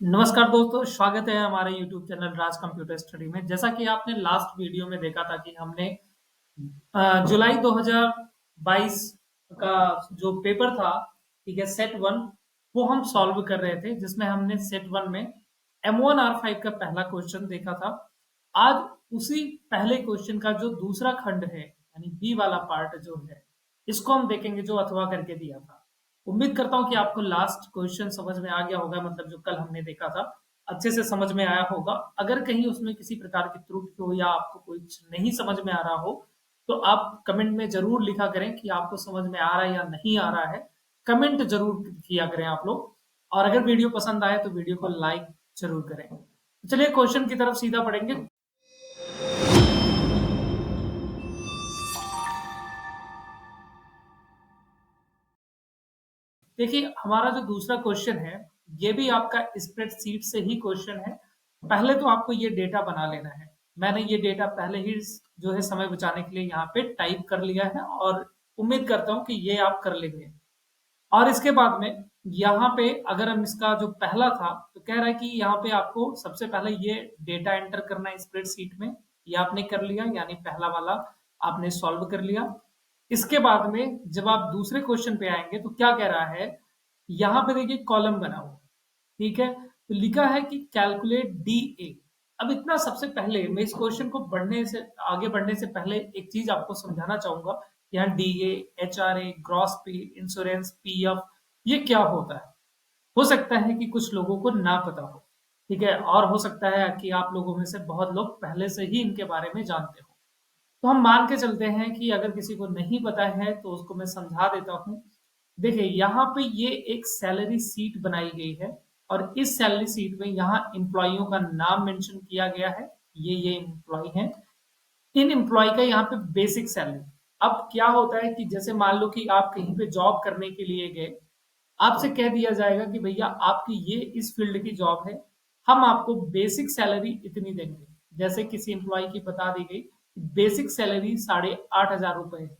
नमस्कार दोस्तों, स्वागत है हमारे YouTube चैनल राज कंप्यूटर स्टडी में। जैसा कि आपने लास्ट वीडियो में देखा था कि हमने जुलाई 2022 का जो पेपर था, ठीक है, सेट वन, वो हम सॉल्व कर रहे थे, जिसमें हमने सेट वन में M1R5 का पहला क्वेश्चन देखा था। आज उसी पहले क्वेश्चन का जो दूसरा खंड है, यानी बी वाला पार्ट जो है, इसको हम देखेंगे, जो अथवा करके दिया था। उम्मीद करता हूँ कि आपको लास्ट क्वेश्चन समझ में आ गया होगा, मतलब जो कल हमने देखा था, अच्छे से समझ में आया होगा। अगर कहीं उसमें किसी प्रकार की त्रुटि हो या आपको कुछ नहीं समझ में आ रहा हो, तो आप कमेंट में जरूर लिखा करें कि आपको समझ में आ रहा है या नहीं आ रहा है। कमेंट जरूर किया करें आप लोग। और अगर वीडियो पसंद आए तो वीडियो को लाइक जरूर करें। तो चलिए क्वेश्चन की तरफ सीधा पढ़ेंगे। देखिए, हमारा जो दूसरा क्वेश्चन है, ये भी आपका स्प्रेडशीट से ही क्वेश्चन है। पहले तो आपको ये डेटा बना लेना है। मैंने ये डेटा पहले ही जो है समय बचाने के लिए यहाँ पे टाइप कर लिया है, और उम्मीद करता हूँ कि ये आप कर लेंगे। और इसके बाद में यहाँ पे अगर हम इसका जो पहला था, तो कह रहा है कि यहाँ पे आपको सबसे पहले ये डेटा एंटर करना है स्प्रेडशीट में। ये आपने कर लिया, यानी पहला वाला आपने सॉल्व कर लिया। इसके बाद में जब आप दूसरे क्वेश्चन पे आएंगे तो क्या कह रहा है, यहाँ पे देखिए कॉलम बना हुआ, ठीक है, तो लिखा है कि कैलकुलेट डी ए। अब इतना सबसे पहले मैं इस क्वेश्चन को आगे बढ़ने से पहले एक चीज आपको समझाना चाहूंगा। यहाँ D A, H R A, gross पे, इंश्योरेंस, पी एफ, ये क्या होता है। हो सकता है कि कुछ लोगों को ना पता हो, ठीक है, और हो सकता है कि आप लोगों में से बहुत लोग पहले से ही इनके बारे में जानते हो। तो हम मान के चलते हैं कि अगर किसी को नहीं पता है तो उसको मैं समझा देता हूँ। देखिए, यहाँ पे ये एक सैलरी सीट बनाई गई है, और इस सैलरी सीट में यहाँ एम्प्लॉइयों का नाम मेंशन किया गया है। ये एम्प्लॉय हैं। इन एम्प्लॉय का यहाँ पे बेसिक सैलरी। अब क्या होता है कि जैसे मान लो कि आप कहीं पे जॉब करने के लिए गए, आपसे कह दिया जाएगा कि भैया आपकी ये इस फील्ड की जॉब है, हम आपको बेसिक सैलरी इतनी देंगे। जैसे किसी एम्प्लॉय की बता दी गई बेसिक सैलरी 8,500 रुपए है।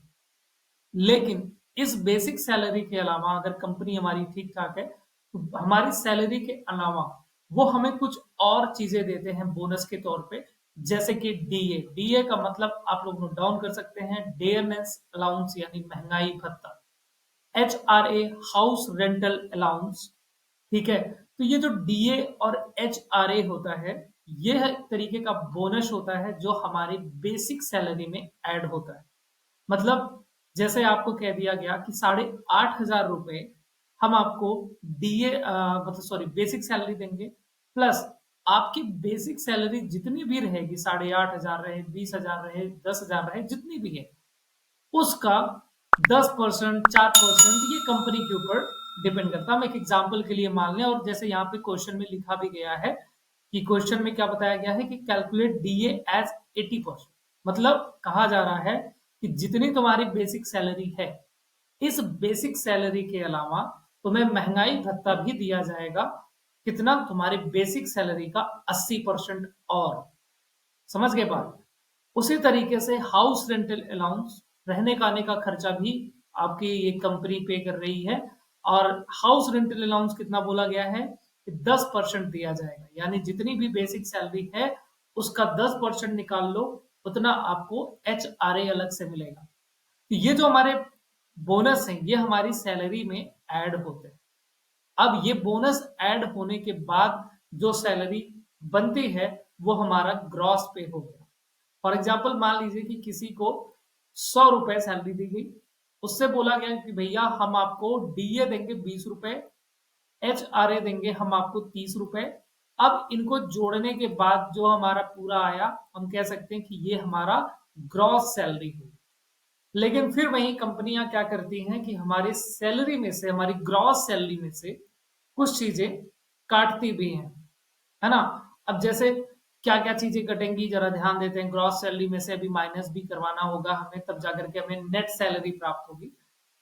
लेकिन इस बेसिक सैलरी के अलावा अगर कंपनी हमारी ठीक ठाक है, तो हमारी सैलरी के अलावा वो हमें कुछ और चीजें देते हैं बोनस के तौर पे। जैसे कि डीए। डीए का मतलब आप लोग नोट डाउन कर सकते हैं, डेयरनेस अलाउंस, यानी महंगाई भत्ता। H R A, house rental allowance, ठीक है। तो ये जो डीए और एच आर ए होता है, ये है एक तरीके का बोनस होता है जो हमारी बेसिक सैलरी में ऐड होता है। मतलब जैसे आपको कह दिया गया कि 8,500 रुपए हम आपको डीए, मतलब सॉरी, बेसिक सैलरी देंगे, प्लस आपकी बेसिक सैलरी जितनी भी रहेगी, 8,500 रहे, 20,000 रहे, 10,000 रहे, जितनी भी है, उसका 10%, 4% ये कंपनी के ऊपर डिपेंड करता है। हम एक एग्जाम्पल के लिए मान लें, और जैसे यहाँ पे क्वेश्चन में लिखा भी गया है कि क्वेश्चन में क्या बताया गया है कि कैलकुलेट डीए एज 80%। मतलब कहा जा रहा है कि जितनी तुम्हारी बेसिक सैलरी है, इस बेसिक सैलरी के अलावा तुम्हें महंगाई भत्ता भी दिया जाएगा। कितना? तुम्हारी बेसिक सैलरी का 80% और। समझ गए बात? उसी तरीके से हाउस रेंटल अलाउंस, रहने खाने का खर्चा भी आपकी ये कंपनी पे कर रही है। और हाउस रेंटल अलाउंस कितना बोला गया है कि 10% दिया जाएगा, यानी जितनी भी बेसिक सैलरी है उसका 10% निकाल लो, उतना आपको एच आर ए अलग से मिलेगा। तो ये जो हमारे बोनस है, ये हमारी सैलरी में ऐड होते हैं। अब ये बोनस ऐड होने के बाद जो सैलरी बनती है, वो हमारा ग्रॉस पे हो गया। फॉर एग्जाम्पल मान लीजिए कि किसी को 100 रुपए सैलरी दी गई, उससे बोला गया कि भैया हम आपको डीए देंगे 20 रुपए, एच आर ए देंगे हम आपको 30 रुपए। अब इनको जोड़ने के बाद जो हमारा पूरा आया, हम कह सकते हैं कि ये हमारा ग्रॉस सैलरी हुई। लेकिन फिर वही कंपनियां क्या करती हैं कि हमारी सैलरी में से, हमारी ग्रॉस सैलरी में से कुछ चीजें काटती भी हैं, है ना। अब जैसे क्या क्या चीजें कटेंगी, जरा ध्यान देते हैं। ग्रॉस सैलरी में से अभी माइनस भी करवाना होगा हमें, तब जाकर के हमें नेट सैलरी प्राप्त होगी।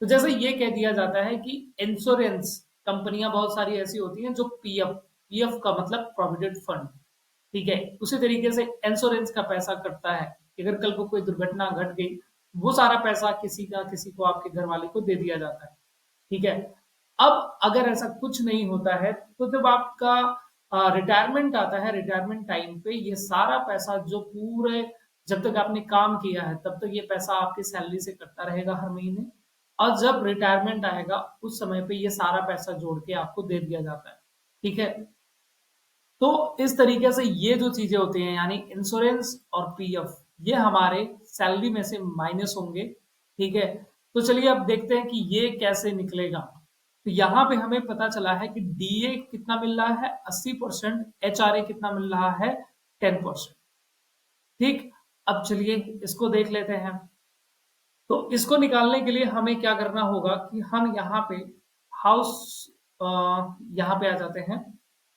तो जैसे ये कह दिया जाता है कि इंश्योरेंस, कंपनियां बहुत सारी ऐसी होती हैं जो पीएफ, पीएफ का मतलब प्रोविडेंट फंड, ठीक है, उसी तरीके से इंश्योरेंस का पैसा कटता है कि अगर कल को कोई दुर्घटना घट गई, वो सारा पैसा किसी को आपके घर वाले को दे दिया जाता है, ठीक है। अब अगर ऐसा कुछ नहीं होता है, तो जब आपका रिटायरमेंट आता है, रिटायरमेंट टाइम पे ये सारा पैसा जो पूरे जब तक आपने काम किया है तब तक ये पैसा आपकी सैलरी से कटता रहेगा हर महीने, और जब रिटायरमेंट आएगा उस समय पे ये सारा पैसा जोड़ के आपको दे दिया जाता है। ठीक है, तो इस तरीके से ये जो चीजें होती हैं यानी इंश्योरेंस और पीएफ, ये हमारे सैलरी में से माइनस होंगे। ठीक है, तो चलिए अब देखते हैं कि ये कैसे निकलेगा। तो यहाँ पे हमें पता चला है कि डीए कितना मिल रहा है 80%, एचआरए कितना मिल रहा है 10%। ठीक, अब चलिए इसको देख लेते हैं। तो इसको निकालने के लिए हमें क्या करना होगा कि हम यहाँ पे हाउस यहाँ पे आ जाते हैं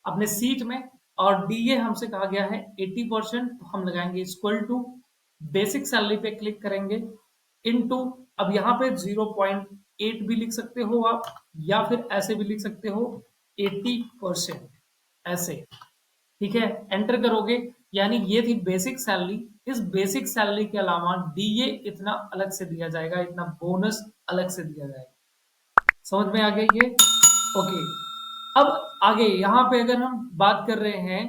अपने सीट में, और डीए हमसे कहा गया है 80%, तो हम लगाएंगे इक्वल टू बेसिक सैलरी पे क्लिक करेंगे इनटू, अब यहाँ पे 0.8 भी लिख सकते हो आप, या फिर ऐसे भी लिख सकते हो 80% ऐसे। ठीक है, एंटर करोगे, यानी ये थी बेसिक सैलरी। इस बेसिक सैलरी के अलावा डीए इतना अलग से दिया जाएगा, इतना बोनस अलग से दिया जाएगा। समझ में आ गया ये? ओके, अब आगे यहाँ पे अगर हम बात कर रहे हैं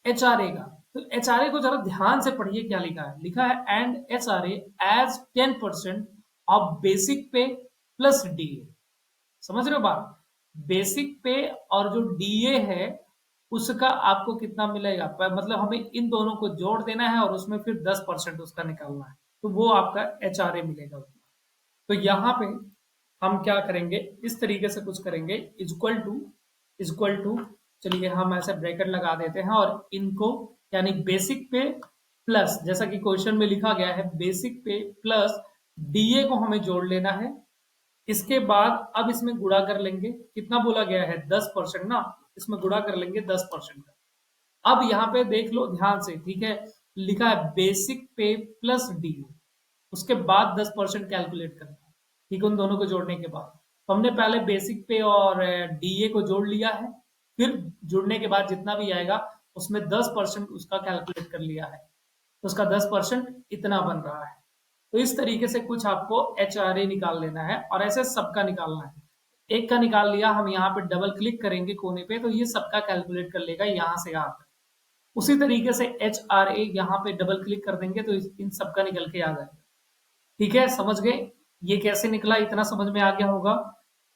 एचआरए का, तो एचआरए को जरा ध्यान से पढ़िए क्या लिखा है। लिखा है and HRA as 10% of basic pay plus DA. समझ रहे हो बात? बेसिक पे और जो डीए है उसका आपको कितना मिलेगा, मतलब हमें इन दोनों को जोड़ देना है और उसमें फिर 10% उसका निकालना है, तो वो आपका एचआरए मिलेगा। तो यहाँ पे हम क्या करेंगे, इस तरीके से कुछ करेंगे, इक्वल टू चलिए हम ऐसे ब्रैकेट लगा देते हैं और इनको यानी बेसिक पे प्लस, जैसा कि क्वेश्चन में लिखा गया है, बेसिक पे प्लस डीए को हमें जोड़ लेना है। इसके बाद अब इसमें गुणा कर लेंगे, कितना बोला गया है 10% ना, इसमें गुणा कर लेंगे 10% का। अब यहाँ पे देख लो ध्यान से, ठीक है, लिखा है बेसिक पे प्लस डी, उसके बाद 10% कैलकुलेट करना है। ठीक है, उन दोनों को जोड़ने के बाद तो हमने पहले बेसिक पे और डीए को जोड़ लिया है, फिर जुड़ने के बाद जितना भी आएगा उसमें 10% उसका कैलकुलेट कर लिया है, तो उसका 10% इतना बन रहा है। तो इस तरीके से कुछ आपको एचआरए निकाल लेना है और ऐसे सबका निकालना है। एक का निकाल लिया, हम यहाँ पे डबल क्लिक करेंगे कोने पे तो ये सबका कैलकुलेट कर लेगा यहाँ से यहाँ तक। उसी तरीके से एचआरए यहाँ पे डबल क्लिक कर देंगे तो इन सबका निकल के आ जाएगा। ठीक है, समझ गए ये कैसे निकला? इतना समझ में आ गया होगा।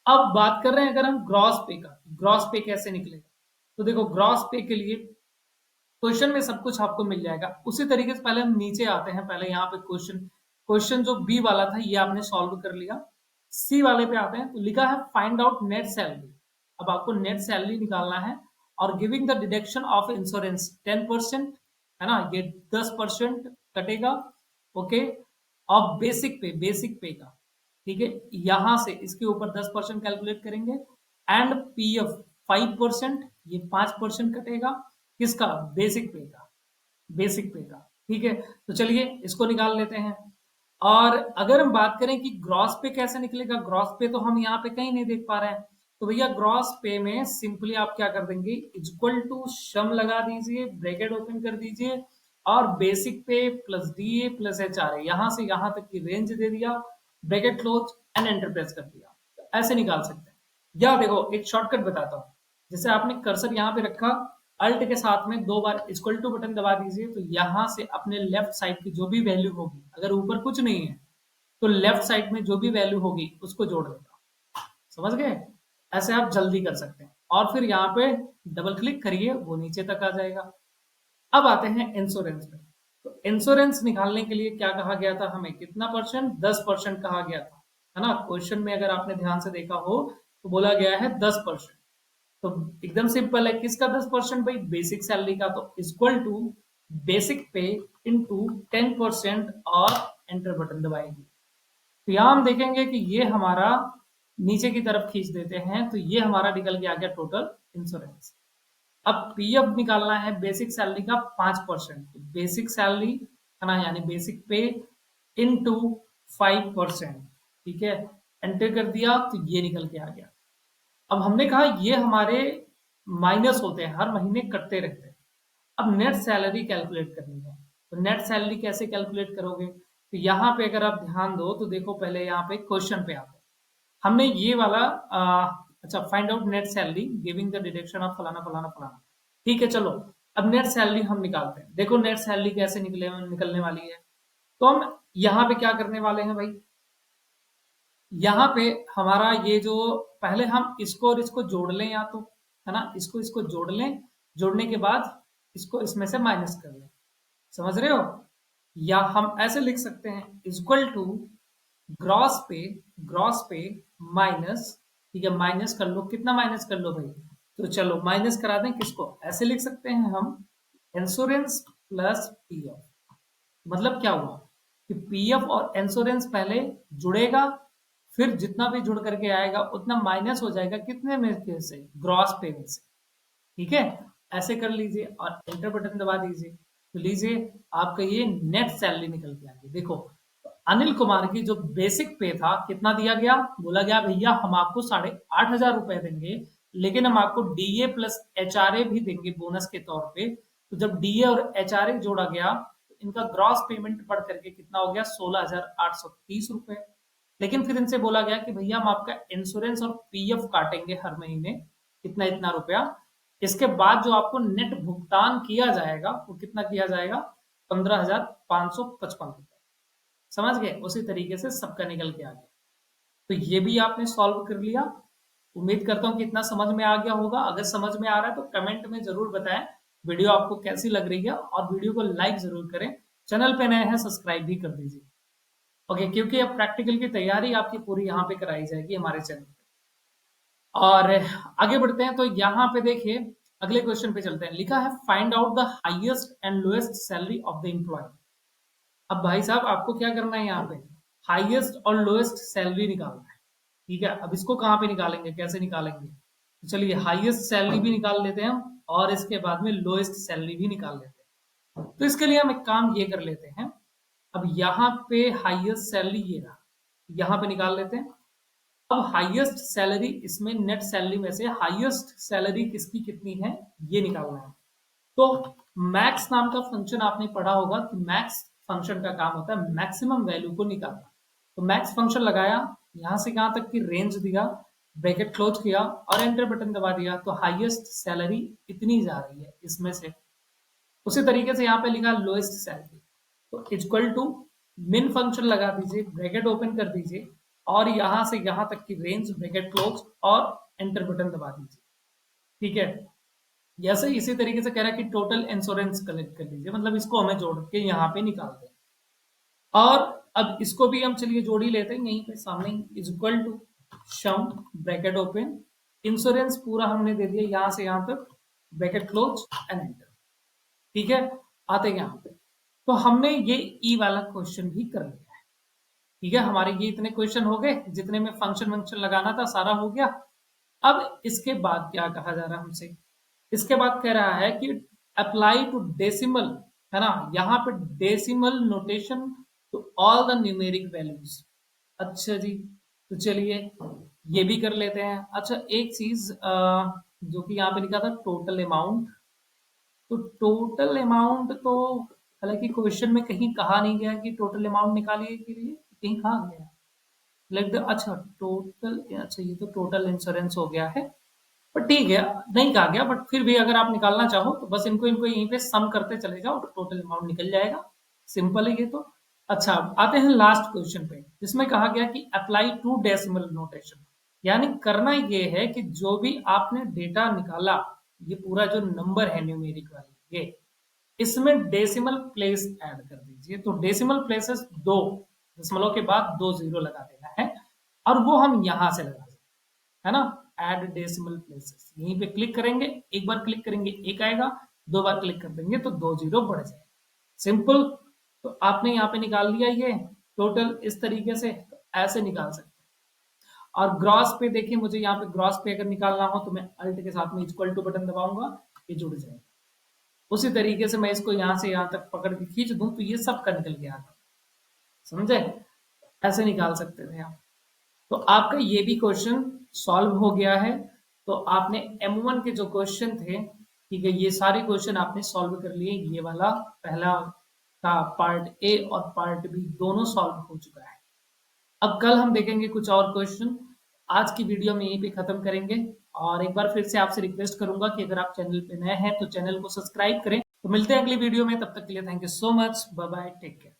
अब बात कर रहे हैं अगर हम ग्रॉस पे का, ग्रॉस पे कैसे निकलेगा। तो देखो ग्रॉस पे के लिए क्वेश्चन में सब कुछ आपको मिल जाएगा। उसी तरीके से पहले हम नीचे आते हैं, पहले यहाँ पे क्वेश्चन क्वेश्चन जो बी वाला था ये आपने सॉल्व कर लिया। सी वाले पे आते हैं, तो लिखा है फाइंड आउट नेट सैलरी। अब आपको नेट सैलरी निकालना है और giving the deduction of insurance 10%, है ना, ये 10% कटेगा। ओके, और बेसिक पे का, ठीक है, यहां से इसके ऊपर 10% कैलकुलेट करेंगे एंड पीएफ 5%, ये 5% कटेगा किसका, बेसिक पे का, बेसिक पे का। ठीक है, तो चलिए इसको निकाल लेते हैं। और अगर हम बात करें कि ग्रॉस पे कैसे निकलेगा, ग्रॉस पे तो हम यहाँ पे कहीं नहीं देख पा रहे हैं, तो भैया ग्रॉस पे में सिंपली आप क्या कर देंगे, इक्वल टू सम लगा दीजिए, ब्रैकेट ओपन कर दीजिए और basic pay plus DA plus HRA, यहां से यहां तक की रेंज दे दिया, bracket close and enter press कर दिया। तो ऐसे निकाल सकते हैं। या देखो एक शॉर्टकट बताता हूँ, जैसे आपने कर्सर यहाँ पे रखा, अल्ट के साथ में 2 बार इक्वल टू बटन दबा दीजिए, तो यहां से अपने लेफ्ट साइड की जो भी वैल्यू होगी, अगर ऊपर कुछ नहीं है तो लेफ्ट साइड में जो भी वैल्यू होगी उसको जोड़ देगा। समझ गए? ऐसे आप जल्दी कर सकते हैं। और फिर यहाँ पे डबल क्लिक करिए, वो नीचे तक आ जाएगा। अब आते हैं इंश्योरेंस पे। तो इंश्योरेंस निकालने के लिए क्या कहा गया था हमें, कितना परसेंट, 10% कहा गया था, है ना। क्वेश्चन में अगर आपने ध्यान से देखा हो तो बोला गया है 10%। तो एकदम सिंपल है, किसका 10% भाई, बेसिक सैलरी का, तो इक्वल टू बेसिक पे इंटू 10% और एंटर बटन दबाएंगे। तो यहां हम देखेंगे कि ये हमारा नीचे की तरफ खींच देते हैं, तो ये हमारा निकल के आ गया टोटल इंश्योरेंस। अब पीएफ निकालना है बेसिक सैलरी का 5%, बेसिक सैलरी है ना, यानी बेसिक पे इनटू 5%। ठीक है, एंटर कर दिया तो ये निकल के आ गया। अब हमने कहा ये हमारे माइनस होते हैं, हर महीने कटते रहते हैं। अब नेट सैलरी कैलकुलेट करनी है, तो नेट सैलरी कैसे कैलकुलेट करोगे, तो यहाँ पे अगर आप ध्यान दो तो देखो पहले यहाँ पे क्वेश्चन पे आते हैं। हमने ये वाला अच्छा, find out net salary giving the deduction of फलाना फलाना फलाना, ठीक है, चलो अब नेट सैलरी हम निकालते हैं। देखो नेट सैलरी कैसे निकलने वाली है। तो हम यहाँ पे क्या करने वाले हैं भाई, यहाँ पे हमारा ये जो, पहले हम इसको और इसको जोड़ लें या तो, है ना, इसको इसको जोड़ लें, जोड़ने के बाद इसको इसमें से माइनस कर लें। समझ रहे हो? या हम ऐसे लिख सकते हैं इक्वल टू ग्रॉस पे माइनस, ठीक है, माइनस कर लो, कितना माइनस कर लो भाई, तो चलो माइनस करा दें, किसको, ऐसे लिख सकते हैं हम, इंश्योरेंस प्लस पीएफ। मतलब क्या हुआ कि पीएफ और इंश्योरेंस पहले जुड़ेगा, फिर जितना भी जुड़ करके आएगा उतना माइनस हो जाएगा कितने में से, ग्रॉस पे में से। ठीक है, ऐसे कर लीजिए और एंटर बटन दबा दीजिए, तो लीजिए आपका ये नेट सैलरी निकल के आ गई। देखो अनिल कुमार की जो बेसिक पे था कितना दिया गया, बोला गया भैया हम आपको 8,500 रुपए देंगे, लेकिन हम आपको डीए प्लस एचआरए भी देंगे बोनस के तौर पे। तो जब डीए और एचआरए जोड़ा गया तो इनका ग्रॉस पेमेंट बढ़ करके कितना हो गया, 16,830 रुपए। लेकिन फिर इनसे बोला गया कि भैया हम आपका इंश्योरेंस और पीएफ काटेंगे हर महीने इतना इतना रुपया, इसके बाद जो आपको नेट भुगतान किया जाएगा वो कितना किया जाएगा, 15,555 रुपए। समझ गए? उसी तरीके से सबका निकल के आ गया। तो ये भी आपने सॉल्व कर लिया। उम्मीद करता हूँ कि इतना समझ में आ गया होगा। अगर समझ में आ रहा है तो कमेंट में जरूर बताएं वीडियो आपको कैसी लग रही है, और वीडियो को लाइक जरूर करें। चैनल पे नए हैं सब्सक्राइब भी कर दीजिए। ओके, क्योंकि अब प्रैक्टिकल की तैयारी आपकी पूरी यहाँ पे कराई जाएगी हमारे चैनल पे। और आगे बढ़ते हैं, तो यहाँ पे देखिए अगले क्वेश्चन पे चलते हैं। लिखा है find out the highest and lowest salary of the employ. अब भाई साहब आपको क्या करना है, यहाँ पे हाईएस्ट और लोएस्ट सैलरी निकालना है। ठीक है, अब इसको कहाँ पे निकालेंगे, कैसे निकालेंगे, तो चलिए हाईएस्ट सैलरी भी निकाल लेते हैं हम, और इसके बाद में लोएस्ट सैलरी भी निकाल लेते हैं। तो इसके लिए हम एक काम ये कर लेते हैं, अब यहाँ पे हाईएस्ट सैलरी ये रहा, यहाँ पे निकाल लेते हैं। अब हाईएस्ट सैलरी, इसमें नेट सैलरी में से हाईएस्ट सैलरी किसकी कितनी है ये निकालना है। तो मैक्स नाम का फंक्शन आपने पढ़ा होगा कि मैक्स फंक्शन का काम होता है मैक्सिमम वैल्यू को निकालना। तो मैक्स फंक्शन लगाया, यहां से कहां तक की रेंज दिया, ब्रैकेट क्लोज किया और एंटर बटन दबा दिया, तो हाईएस्ट सैलरी इतनी जा रही है इसमें से। उसी तरीके से यहाँ पे लिखा लोएस्ट सैलरी, तो इक्वल टू मिन फंक्शन लगा दीजिए, ब्रैकेट ओपन कर दीजिए और यहां से यहां तक की रेंज, ब्रैकेट क्लोज और एंटर बटन दबा दीजिए। ठीक है, जैसे इसी तरीके से कह रहा है कि टोटल इंश्योरेंस कलेक्ट कर लीजिए, मतलब इसको हमें जोड़ के यहाँ पे निकाल दें। और अब इसको भी हम चलिए जोड़ ही लेते हैं, यहीं पे सामने is equal to sum, bracket open, insurance पूरा हमने दे दिया यहां से यहां तक, ब्रैकेट क्लोज एंड एंटर। ठीक है, आते हैं यहाँ पे, तो हमने ये ई वाला क्वेश्चन भी कर लिया है। ठीक है, हमारे ये इतने क्वेश्चन हो गए, जितने में फंक्शन वंक्शन लगाना था सारा हो गया। अब इसके बाद क्या कहा जा रहा है हमसे, इसके बाद कह रहा है कि अप्लाई टू डेसिमल, है ना, यहाँ पे decimal notation to all the numeric values. अच्छा जी, तो चलिए ये भी कर लेते हैं। अच्छा एक चीज जो कि यहाँ पे लिखा था टोटल अमाउंट, तो टोटल अमाउंट तो हालांकि क्वेश्चन में कहीं कहा नहीं गया कि टोटल अमाउंट निकालिए के लिए, कहीं कहा गया, लाइक द, अच्छा टोटल, अच्छा ये तो टोटल इंश्योरेंस हो गया है, पर ठीक है नहीं कहा गया, बट फिर भी अगर आप निकालना चाहो तो बस इनको इनको यहीं पे सम करते चले जाओ, तो टोटल अमाउंट निकल जाएगा। सिंपल है ये तो। अच्छा आते हैं लास्ट क्वेश्चन पे, जिसमें कहा गया कि अप्लाई टू डेसिमल नोटेशन, यानी करना ये है कि जो भी आपने डेटा निकाला, ये पूरा जो नंबर है न्यूमेरिक वाली ये, इसमें डेसिमल प्लेस ऐड कर दीजिए। तो डेसिमल प्लेसेस दो, दशमलव के बाद 2 जीरो लगा देना है, और वो हम यहां से लगा सकते हैं, है ना, एड डेसिमल प्लेसेस, यहीं पे क्लिक करेंगे, एक बार क्लिक करेंगे एक आएगा, दो बार क्लिक कर देंगे तो 2 जीरो बढ़ जाएगा। सिंपल। तो आपने यहाँ पे निकाल लिया ये टोटल इस तरीके से, तो ऐसे निकाल सकते हैं। और ग्रॉस पे देखिए, मुझे यहाँ पे ग्रॉस पे अगर निकालना हो तो मैं अल्ट के साथ में इक्वल टू बटन दबाऊंगा, ये जुड़ जाएगा। उसी तरीके से मैं इसको यहाँ से यहाँ तक पकड़ के खींच दूं तो ये सब का निकल गया, समझे, ऐसे निकाल सकते थे आप। तो आपका ये भी क्वेश्चन सॉल्व हो गया है। तो आपने M1 के जो क्वेश्चन थे, ठीक है, ये सारे क्वेश्चन आपने सॉल्व कर लिए। ये वाला पहला का पार्ट ए और पार्ट बी दोनों सॉल्व हो चुका है। अब कल हम देखेंगे कुछ और क्वेश्चन। आज की वीडियो में यहीं पे खत्म करेंगे और एक बार फिर से आपसे रिक्वेस्ट करूंगा कि अगर आप चैनल पे नए हैं तो चैनल को सब्सक्राइब करें। तो मिलते हैं अगली वीडियो में, तब तक के लिए thank you so much, bye bye, take care.